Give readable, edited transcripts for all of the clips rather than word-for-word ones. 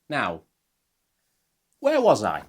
Now, where was I?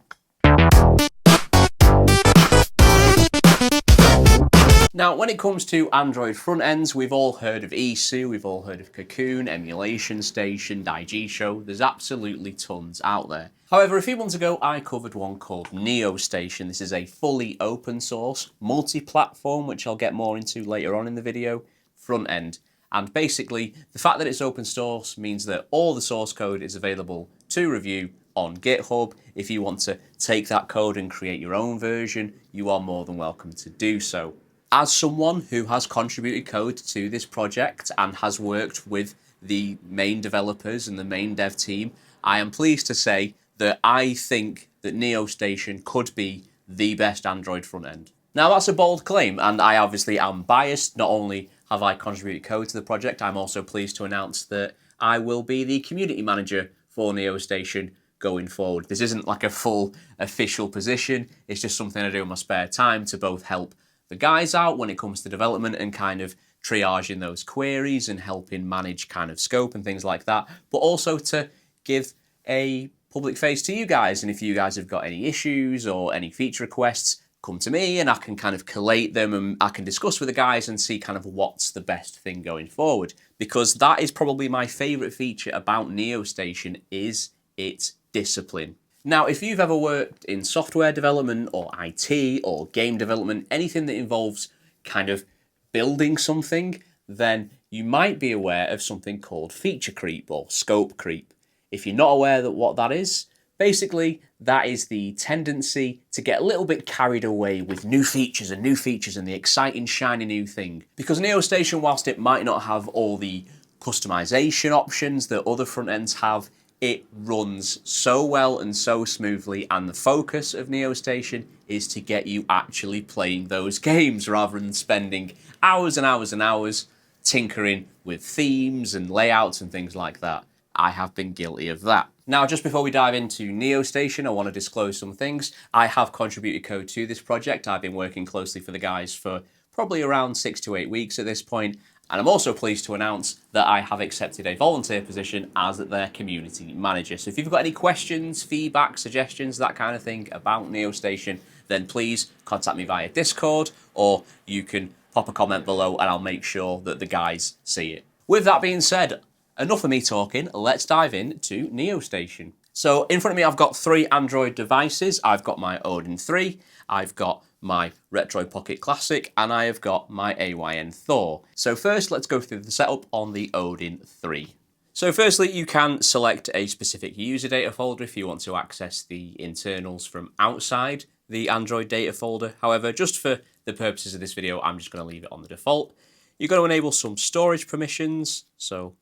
Now, when it comes to Android front ends, we've all heard of ESU, we've all heard of Cocoon, Emulation Station, Digishow. There's absolutely tons out there. However, a few months ago, I covered one called NeoStation. This is a fully open source, multi-platform, which I'll get more into later on in the video, front end. And basically, the fact that it's open source means that all the source code is available to review on GitHub. If you want to take that code and create your own version, you are more than welcome to do so. As someone who has contributed code to this project and has worked with the main developers and the main dev team, I am pleased to say that I think that NeoStation could be the best Android front end. Now, that's a bold claim, and I obviously am biased. Not only have I contributed code to the project, I'm also pleased to announce that I will be the community manager for NeoStation going forward. This isn't like a full official position, it's just something I do in my spare time to both help the guys out when it comes to development and kind of triaging those queries and helping manage kind of scope and things like that, but also to give a public face to you guys. And if you guys have got any issues or any feature requests, come to me and I can kind of collate them and I can discuss with the guys and see kind of what's the best thing going forward. Because that is probably my favorite feature about NeoStation is its discipline. Now, if you've ever worked in software development or IT or game development, anything that involves kind of building something, then you might be aware of something called feature creep or scope creep. If you're not aware of what that is, basically that is the tendency to get a little bit carried away with new features and the exciting shiny new thing. Because NeoStation, whilst it might not have all the customization options that other front ends have, it runs so well and so smoothly, and the focus of NeoStation is to get you actually playing those games rather than spending hours and hours and hours tinkering with themes and layouts and things like that. I have been guilty of that. Now, just before we dive into NeoStation, I want to disclose some things. I have contributed code to this project. I've been working closely for the guys for probably around 6 to 8 weeks at this point. And I'm also pleased to announce that I have accepted a volunteer position as their community manager. So if you've got any questions, feedback, suggestions, that kind of thing about NeoStation, then please contact me via Discord, or you can pop a comment below and I'll make sure that the guys see it. With that being said, enough of me talking, let's dive into NeoStation. So in front of me, I've got 3 Android devices. I've got my Odin 3, I've got my Retro Pocket Classic, and I have got my AYN Thor. So first, let's go through the setup on the Odin 3. So firstly, you can select a specific user data folder if you want to access the internals from outside the Android data folder. However, just for the purposes of this video, I'm just going to leave it on the default. You're going to enable some storage permissions, so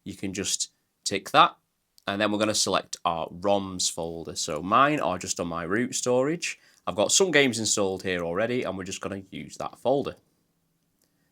you can just tick that. And then we're going to select our ROMs folder. So mine are just on my root storage. I've got some games installed here already, and we're just going to use that folder.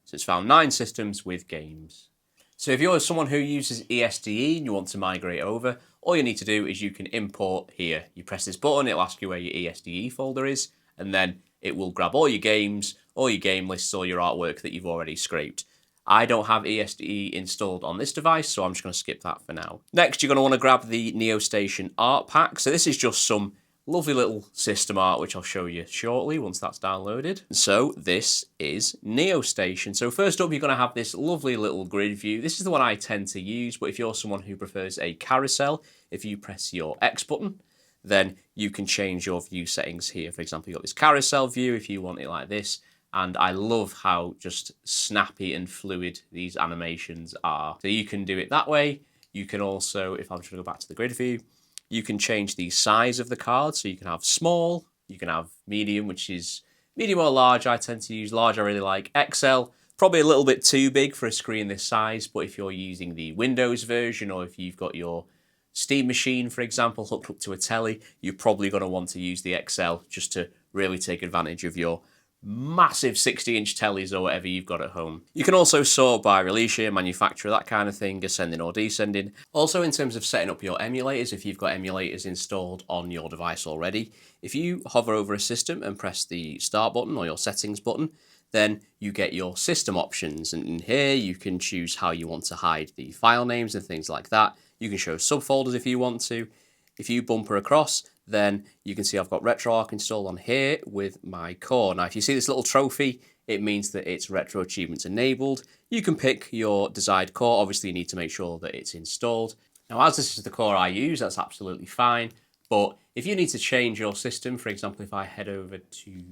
So it's found 9 systems with games. So if you're someone who uses ESDE and you want to migrate over, all you need to do is you can import here. You press this button, it'll ask you where your ESDE folder is, and then it will grab all your games, all your game lists, all your artwork that you've already scraped. I don't have ESDE installed on this device, so I'm just going to skip that for now. Next, you're going to want to grab the NeoStation art pack. So this is just some lovely little system art, which I'll show you shortly once that's downloaded. So this is NeoStation. So first up, you're going to have this lovely little grid view. This is the one I tend to use, but if you're someone who prefers a carousel, if you press your X button, then you can change your view settings here. For example, you've got this carousel view if you want it like this. And I love how just snappy and fluid these animations are. So you can do it that way. You can also, if I'm trying to go back to the grid view, you can change the size of the card. So you can have small, you can have medium, which is medium or large. I tend to use large, I really like. XL, probably a little bit too big for a screen this size, but if you're using the Windows version or if you've got your Steam machine, for example, hooked up to a telly, you're probably going to want to use the XL just to really take advantage of your massive 60-inch tellies or whatever you've got at home. You can also sort by release year, manufacturer, that kind of thing, ascending or descending. Also, in terms of setting up your emulators, if you've got emulators installed on your device already, if you hover over a system and press the start button or your settings button, then you get your system options. And in here, you can choose how you want to hide the file names and things like that. You can show subfolders if you want to. If you bumper across, then you can see I've got RetroArch installed on here with my core. Now, if you see this little trophy, it means that it's RetroAchievements enabled. You can pick your desired core. Obviously, you need to make sure that it's installed. Now, as this is the core I use, that's absolutely fine. But if you need to change your system, for example, if I head over to,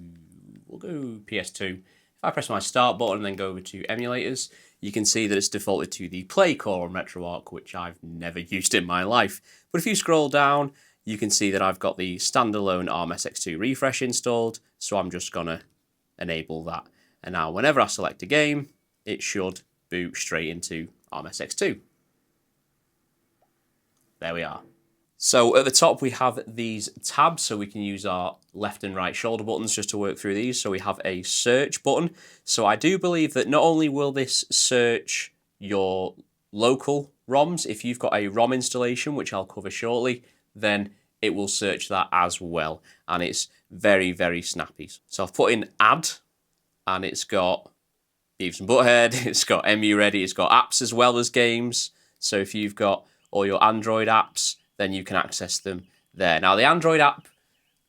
we'll go PS2. If I press my start button and then go over to emulators, you can see that it's defaulted to the Play core on RetroArch, which I've never used in my life. But if you scroll down, you can see that I've got the standalone RMSX2 refresh installed, so I'm just going to enable that. And now whenever I select a game, it should boot straight into RMSX2. There we are. So at the top we have these tabs, so we can use our left and right shoulder buttons just to work through these. So we have a search button. So I do believe that not only will this search your local ROMs, if you've got a ROM installation, which I'll cover shortly, then it will search that as well. And it's very, very snappy. So I've put in add, and it's got Beavis and Butthead, it's got EmuReady, it's got apps as well as games. So if you've got all your Android apps, then you can access them there. Now, the Android app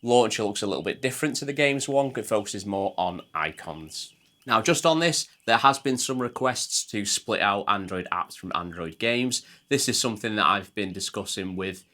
launcher looks a little bit different to the games one. It focuses more on icons. Now, just on this, there has been some requests to split out Android apps from Android games. This is something that I've been discussing with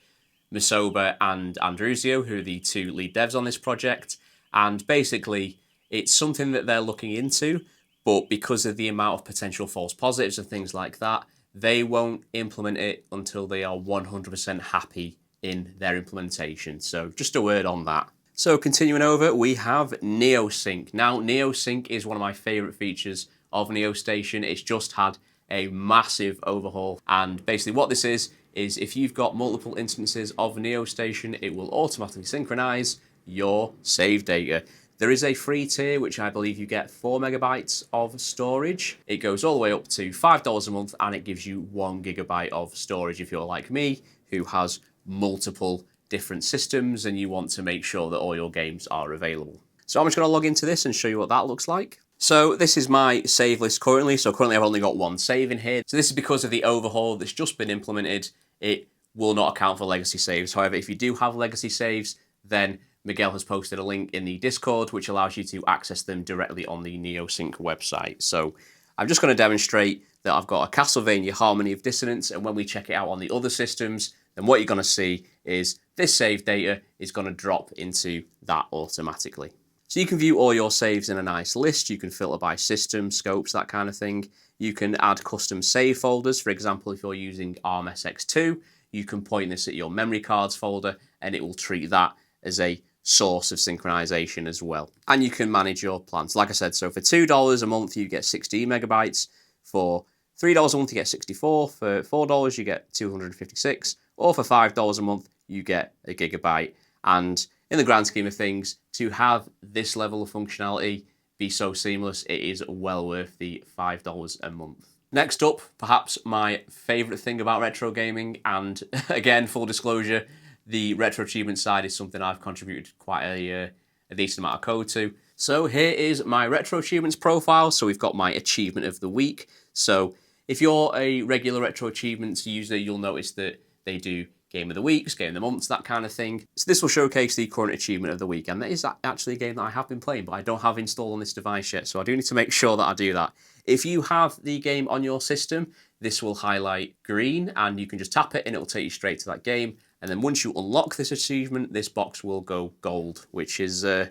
Misoba and Andruzio, who are the two lead devs on this project. And basically, it's something that they're looking into, but because of the amount of potential false positives and things like that, they won't implement it until they are 100% happy in their implementation. So just a word on that. So continuing over, we have NeoSync. Now, NeoSync is one of my favorite features of NeoStation. It's just had a massive overhaul. And basically what this is if you've got multiple instances of NeoStation, it will automatically synchronize your save data. There is a free tier, which I believe you get 4 megabytes of storage. It goes all the way up to $5 a month, and it gives you 1 gigabyte of storage if you're like me, who has multiple different systems and you want to make sure that all your games are available. So I'm just going to log into this and show you what that looks like. So this is my save list currently. So currently I've only got one save in here. So this is because of the overhaul that's just been implemented. It will not account for legacy saves. However, if you do have legacy saves, then Miguel has posted a link in the Discord, which allows you to access them directly on the NeoSync website. So I'm just going to demonstrate that I've got a Castlevania Harmony of Dissonance, and when we check it out on the other systems, then what you're going to see is this save data is going to drop into that automatically. So you can view all your saves in a nice list. You can filter by system, scopes, that kind of thing. You can add custom save folders. For example, if you're using RMSX2, you can point this at your memory cards folder, and it will treat that as a source of synchronization as well. And you can manage your plans. Like I said, so for $2 a month, you get 16 megabytes. For $3 a month, you get 64. For $4, you get 256. Or for $5 a month, you get a gigabyte. And in the grand scheme of things, to have this level of functionality be so seamless, it is well worth the $5 a month. Next up, perhaps my favorite thing about retro gaming, and again, full disclosure, the RetroAchievements side is something I've contributed quite a decent amount of code to. So here is my RetroAchievements profile. So we've got my achievement of the week. So if you're a regular RetroAchievements user, you'll notice that they do game of the weeks, game of the months, that kind of thing. So this will showcase the current achievement of the week. And that is actually a game that I have been playing, but I don't have installed on this device yet. So I do need to make sure that I do that. If you have the game on your system, this will highlight green and you can just tap it and it will take you straight to that game. And then once you unlock this achievement, this box will go gold, which is a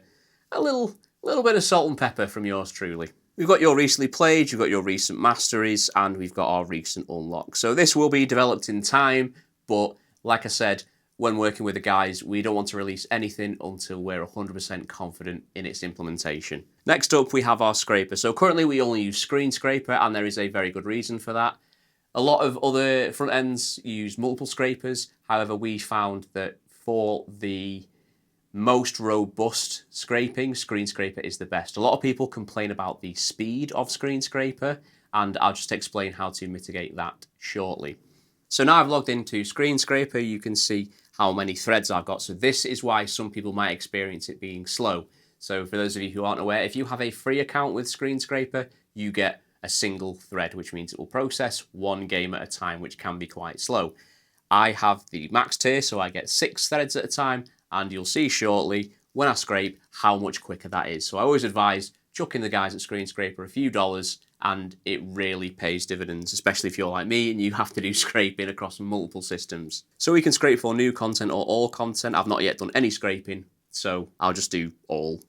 little bit of salt and pepper from yours truly. We've got your recently played, you've got your recent masteries, and we've got our recent unlock. So this will be developed in time, but like I said, when working with the guys, we don't want to release anything until we're 100% confident in its implementation. Next up, we have our scraper. So currently we only use ScreenScraper, and there is a very good reason for that. A lot of other front ends use multiple scrapers. However, we found that for the most robust scraping, ScreenScraper is the best. A lot of people complain about the speed of ScreenScraper, and I'll just explain how to mitigate that shortly. So now I've logged into ScreenScraper, you can see how many threads I've got. So this is why some people might experience it being slow. So for those of you who aren't aware, if you have a free account with ScreenScraper, you get a single thread, which means it will process one game at a time, which can be quite slow. I have the max tier, so I get 6 threads at a time, and you'll see shortly when I scrape how much quicker that is. So I always advise chucking the guys at ScreenScraper a few dollars, and it really pays dividends, especially if you're like me and you have to do scraping across multiple systems. So we can scrape for new content or all content. I've not yet done any scraping, so I'll just do all.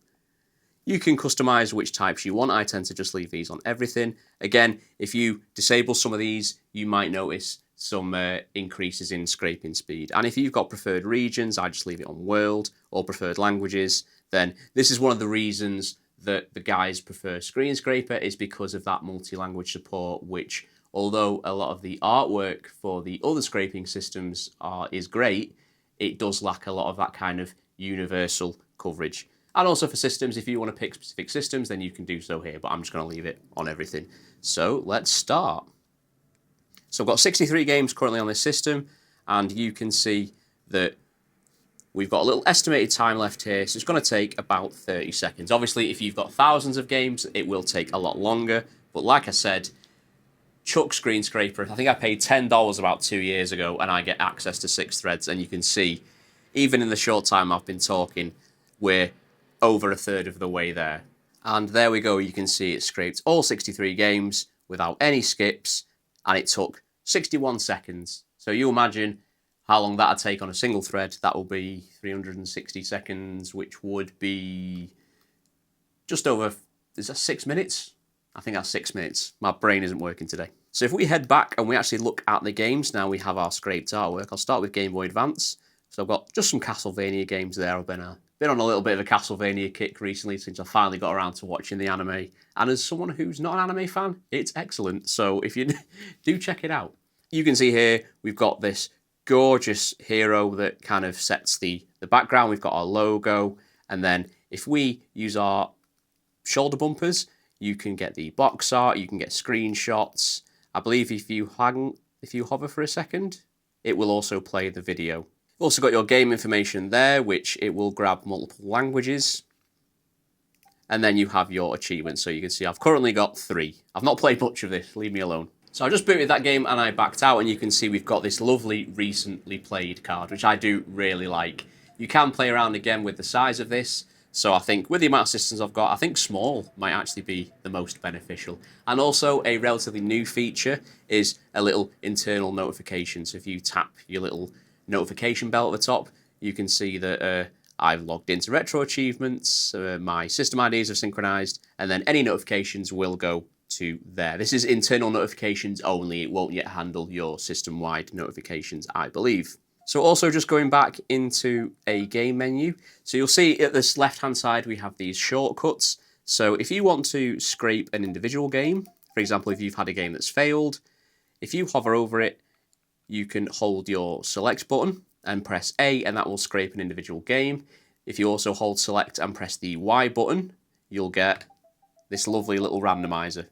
You can customize which types you want. I tend to just leave these on everything. Again, if you disable some of these, you might notice some increases in scraping speed. And if you've got preferred regions, I just leave it on world, or preferred languages. Then this is one of the reasons that the guys prefer ScreenScraper, is because of that multi-language support, which, although a lot of the artwork for the other scraping systems is great, it does lack a lot of that kind of universal coverage. And also for systems, if you want to pick specific systems, then you can do so here, but I'm just going to leave it on everything. So let's start. So I've got 63 games currently on this system, and you can see that we've got a little estimated time left here, so it's going to take about 30 seconds. Obviously, if you've got thousands of games, it will take a lot longer, but like I said, chuck ScreenScraper. I think I paid $10 about 2 years ago, and I get access to 6 threads, and you can see, even in the short time I've been talking, we're over a third of the way there. And there we go, you can see it scraped all 63 games without any skips, and it took 61 seconds. So you imagine how long that'd take on a single thread. That will be 360 seconds, which would be just over, is that 6 minutes? I think that's 6 minutes. My brain isn't working today. So if we head back and we actually look at the games, now we have our scraped artwork. I'll start with Game Boy Advance. So I've got just some Castlevania games there. I've been on a little bit of a Castlevania kick recently since I finally got around to watching the anime. And as someone who's not an anime fan, it's excellent. So if you do check it out. You can see here we've got this gorgeous hero that kind of sets the background. We've got our logo. And then if we use our shoulder bumpers, you can get the box art, you can get screenshots. I believe if you hover for a second, it will also play the video. You've also got your game information there, which it will grab multiple languages. And then you have your achievements. So you can see I've currently got 3. I've not played much of this, leave me alone. So I just booted that game and I backed out, and you can see we've got this lovely recently played card, which I do really like. You can play around again with the size of this. So I think with the amount of systems I've got, I think small might actually be the most beneficial. And also a relatively new feature is a little internal notification. So if you tap your little notification bell at the top, you can see that I've logged into RetroAchievements, my system IDs are synchronized, and then any notifications will go to there. This is internal notifications only. It won't yet handle your system-wide notifications, I believe. So also just going back into a game menu. So you'll see at this left-hand side, we have these shortcuts. So if you want to scrape an individual game, for example, if you've had a game that's failed, if you hover over it, you can hold your select button and press A, and that will scrape an individual game. If you also hold select and press the Y button, you'll get this lovely little randomizer,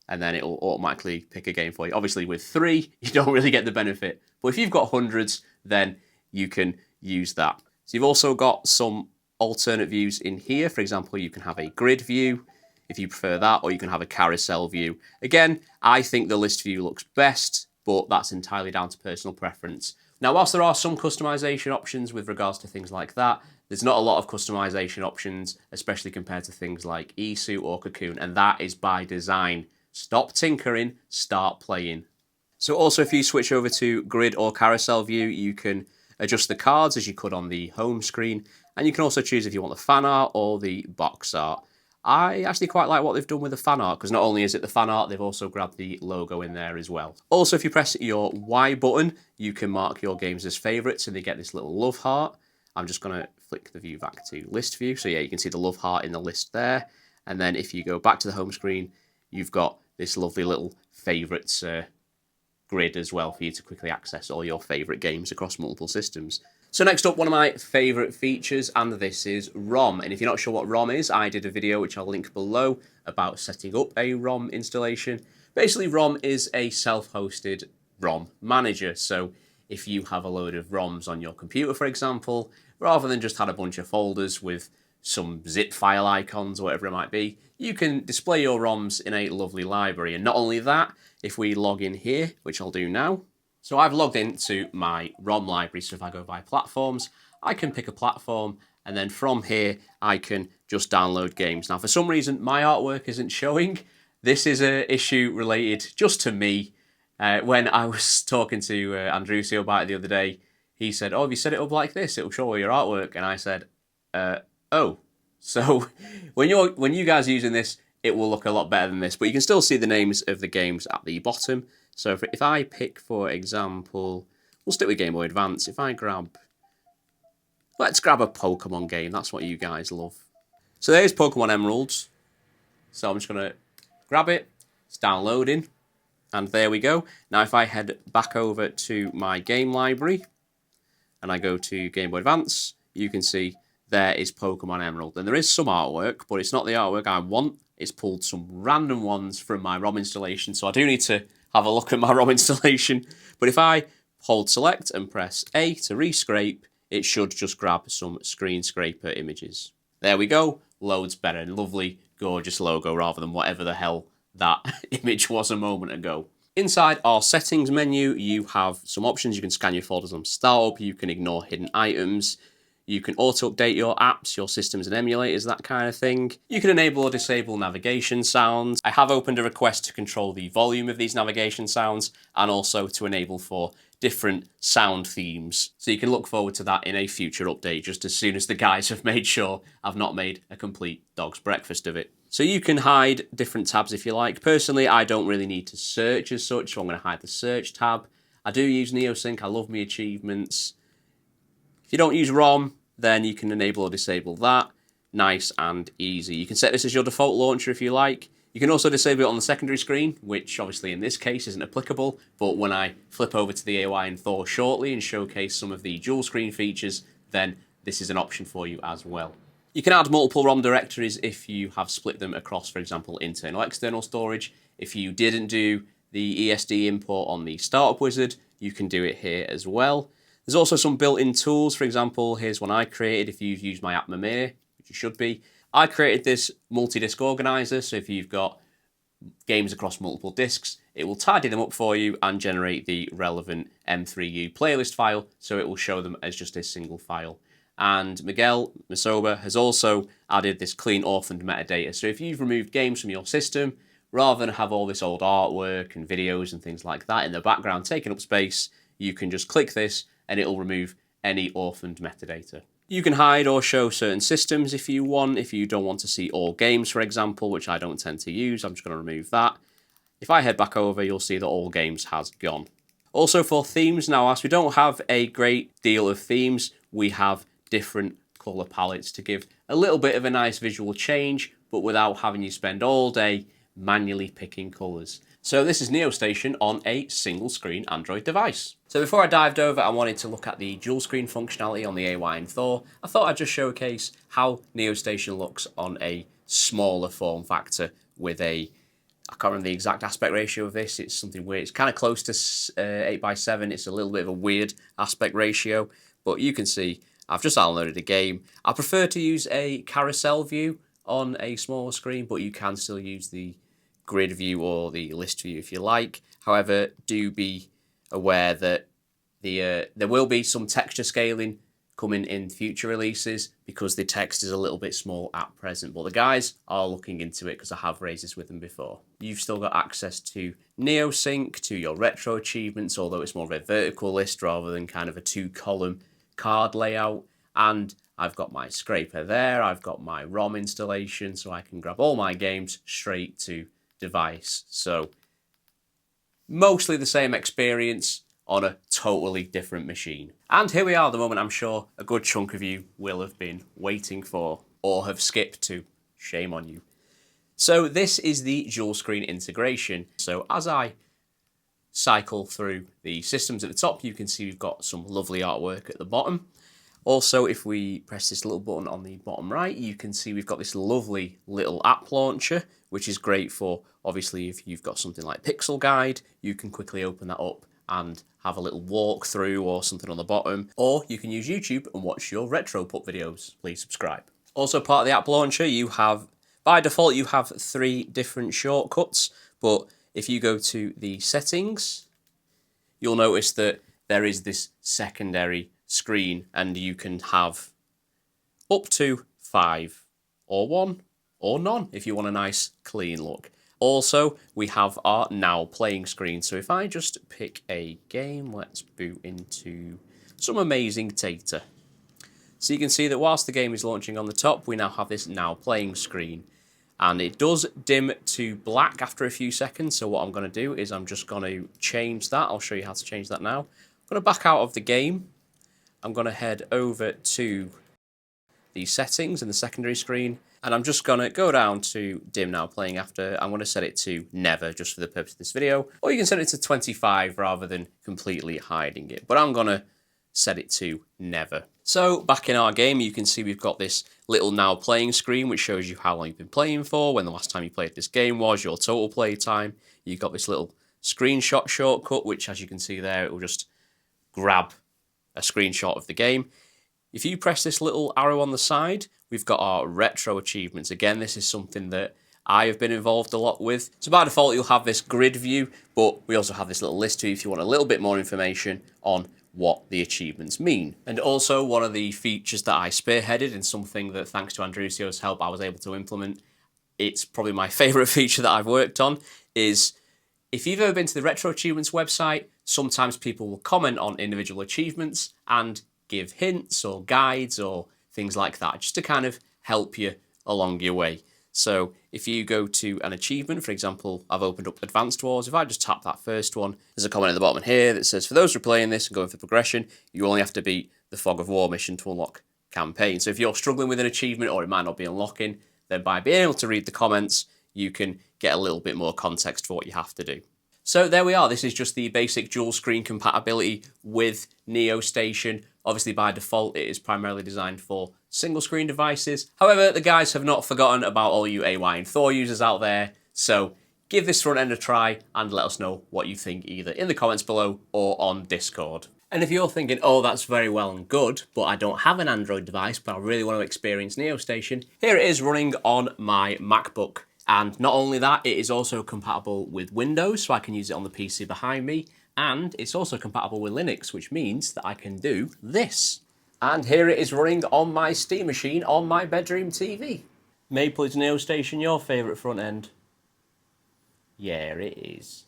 and then it will automatically pick a game for you. Obviously with 3, you don't really get the benefit, but if you've got hundreds, then you can use that. So you've also got some alternate views in here. For example, you can have a grid view if you prefer that, or you can have a carousel view. Again, I think the list view looks best, but that's entirely down to personal preference. Now, whilst there are some customization options with regards to things like that, there's not a lot of customization options, especially compared to things like eSuit or Cocoon, and that is by design. Stop tinkering, start playing. So also, if you switch over to grid or carousel view, you can adjust the cards as you could on the home screen, and you can also choose if you want the fan art or the box art. I actually quite like what they've done with the fan art, because not only is it the fan art, they've also grabbed the logo in there as well. Also, if you press your Y button, you can mark your games as favourites, and they get this little love heart. I'm just going to flick the view back to list view. So yeah, you can see the love heart in the list there. And then if you go back to the home screen, you've got this lovely little favourites grid as well for you to quickly access all your favourite games across multiple systems. So next up, one of my favourite features, and this is RomM. And if you're not sure what RomM is, I did a video which I'll link below about setting up a RomM installation. Basically, RomM is a self-hosted ROM manager. So if you have a load of ROMs on your computer, for example, rather than just had a bunch of folders with some zip file icons or whatever it might be, you can display your ROMs in a lovely library. And not only that, if we log in here, which I'll do now, So I've logged into my ROM library, so if I go by platforms, I can pick a platform, and then from here, I can just download games. Now, for some reason, my artwork isn't showing. This is an issue related just to me. When I was talking to Andrusio about it the other day, he said, "Oh, if you set it up like this, it'll show all your artwork." And I said, "Oh." So when you guys are using this, it will look a lot better than this, but you can still see the names of the games at the bottom. So if I pick, for example, we'll stick with Game Boy Advance. If I let's grab a Pokemon game. That's what you guys love. So there's Pokemon Emeralds. So I'm just going to grab it. It's downloading. And there we go. Now if I head back over to my game library and I go to Game Boy Advance, you can see there is Pokemon Emerald. And there is some artwork, but it's not the artwork I want. It's pulled some random ones from my ROM installation. So I do need to have a look at my ROM installation. But if I hold select and press A to rescrape, it should just grab some ScreenScraper images. There we go. Loads better. Lovely, gorgeous logo rather than whatever the hell that image was a moment ago. Inside our settings menu, you have some options. You can scan your folders on startup. You can ignore hidden items. You can auto-update your apps, your systems and emulators, that kind of thing. You can enable or disable navigation sounds. I have opened a request to control the volume of these navigation sounds and also to enable for different sound themes. So you can look forward to that in a future update, just as soon as the guys have made sure I've not made a complete dog's breakfast of it. So you can hide different tabs if you like. Personally, I don't really need to search as such, so I'm going to hide the search tab. I do use NeoSync. I love my achievements. If you don't use ROM, then you can enable or disable that. Nice and easy. You can set this as your default launcher if you like. You can also disable it on the secondary screen, which obviously in this case isn't applicable, but when I flip over to the AOI in Thor shortly and showcase some of the dual screen features, then this is an option for you as well. You can add multiple ROM directories if you have split them across, for example, internal, external storage. If you didn't do the ESD import on the Startup Wizard, you can do it here as well. There's also some built-in tools. For example, here's one I created if you've used my app Mimir, which you should be. I created this multi-disc organizer, so if you've got games across multiple discs, it will tidy them up for you and generate the relevant M3U playlist file, so it will show them as just a single file. And Miguel Masoba has also added this clean orphaned metadata. So if you've removed games from your system, rather than have all this old artwork and videos and things like that in the background taking up space, you can just click this and it'll remove any orphaned metadata. You can hide or show certain systems if you want. If you don't want to see all games, for example, which I don't tend to use, I'm just going to remove that. If I head back over, you'll see that all games has gone. Also for themes, now as we don't have a great deal of themes, we have different colour palettes to give a little bit of a nice visual change, but without having you spend all day manually picking colours. So this is NeoStation on a single screen Android device. So before I dived over, I wanted to look at the dual screen functionality on the AY in Thor. I thought I'd just showcase how NeoStation looks on a smaller form factor with I can't remember the exact aspect ratio of this. It's something weird. It's kind of close to 8:7. It's a little bit of a weird aspect ratio, but you can see I've just downloaded a game. I prefer to use a carousel view on a smaller screen, but you can still use the grid view or the list view if you like. However, do be aware that there will be some texture scaling coming in future releases because the text is a little bit small at present, but the guys are looking into it because I have raised this with them before. You've still got access to NeoSync, to your RetroAchievements, although it's more of a vertical list rather than kind of a 2-column card layout, and I've got my scraper there, I've got my ROM installation, so I can grab all my games straight to device. So mostly the same experience on a totally different machine. And here we are, the moment I'm sure a good chunk of you will have been waiting for or have skipped to. Shame on you. So this is the dual screen integration. So as I cycle through the systems at the top, you can see we've got some lovely artwork at the bottom. Also, if we press this little button on the bottom right, you can see we've got this lovely little app launcher, which is great for, obviously, if you've got something like Pixel Guide, you can quickly open that up and have a little walkthrough or something on the bottom. Or you can use YouTube and watch your RetroPup videos. Please subscribe. Also, part of the app launcher, you have, by default, you have 3 different shortcuts, but if you go to the settings, you'll notice that there is this secondary screen, and you can have up to 5 or 1 or none if you want a nice clean look. Also, we have our now playing screen. So if I just pick a game, let's boot into some amazing data. So you can see that whilst the game is launching on the top, we now have this now playing screen. And it does dim to black after a few seconds. So what I'm going to do is I'm just going to change that. I'll show you how to change that now. I'm going to back out of the game. I'm going to head over to the settings in the secondary screen. And I'm just going to go down to dim now playing after. I'm going to set it to never just for the purpose of this video. Or you can set it to 25 rather than completely hiding it. But I'm going to set it to never. So back in our game, you can see we've got this little now playing screen, which shows you how long you've been playing for, when the last time you played this game was, your total play time. You've got this little screenshot shortcut, which as you can see there, it will just grab a screenshot of the game. If you press this little arrow on the side, we've got our retro achievements. Again, this is something that I have been involved a lot with. So by default, you'll have this grid view, but we also have this little list too if you want a little bit more information on what the achievements mean. And also one of the features that I spearheaded and something that thanks to Andrusio's help I was able to implement, it's probably my favourite feature that I've worked on, is if you've ever been to the Retro Achievements website, sometimes people will comment on individual achievements and give hints or guides or things like that, just to kind of help you along your way. So if you go to an achievement, for example, I've opened up Advanced Wars. If I just tap that first one, there's a comment at the bottom here that says, for those who are playing this and going for progression, you only have to beat the Fog of War mission to unlock campaign. So if you're struggling with an achievement or it might not be unlocking, then by being able to read the comments, you can get a little bit more context for what you have to do. So there we are. This is just the basic dual screen compatibility with NeoStation. Obviously, by default, it is primarily designed for single screen devices. However, the guys have not forgotten about all you AY and Thor users out there. So give this front end a try and let us know what you think either in the comments below or on Discord. And if you're thinking, oh, that's very well and good, but I don't have an Android device, but I really want to experience NeoStation, here it is running on my MacBook. And not only that, it is also compatible with Windows, so I can use it on the PC behind me. And it's also compatible with Linux, which means that I can do this. And here it is running on my Steam machine on my bedroom TV. Maple, is NeoStation your favourite front end? Yeah, it is.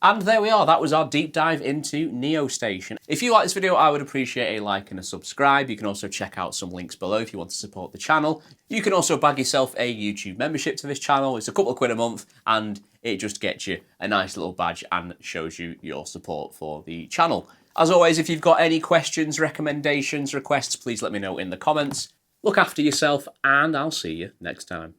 And there we are, that was our deep dive into NeoStation. If you like this video, I would appreciate a like and a subscribe. You can also check out some links below if you want to support the channel. You can also bag yourself a YouTube membership to this channel. It's a couple of quid a month and it just gets you a nice little badge and shows you your support for the channel. As always, if you've got any questions, recommendations, requests, please let me know in the comments. Look after yourself and I'll see you next time.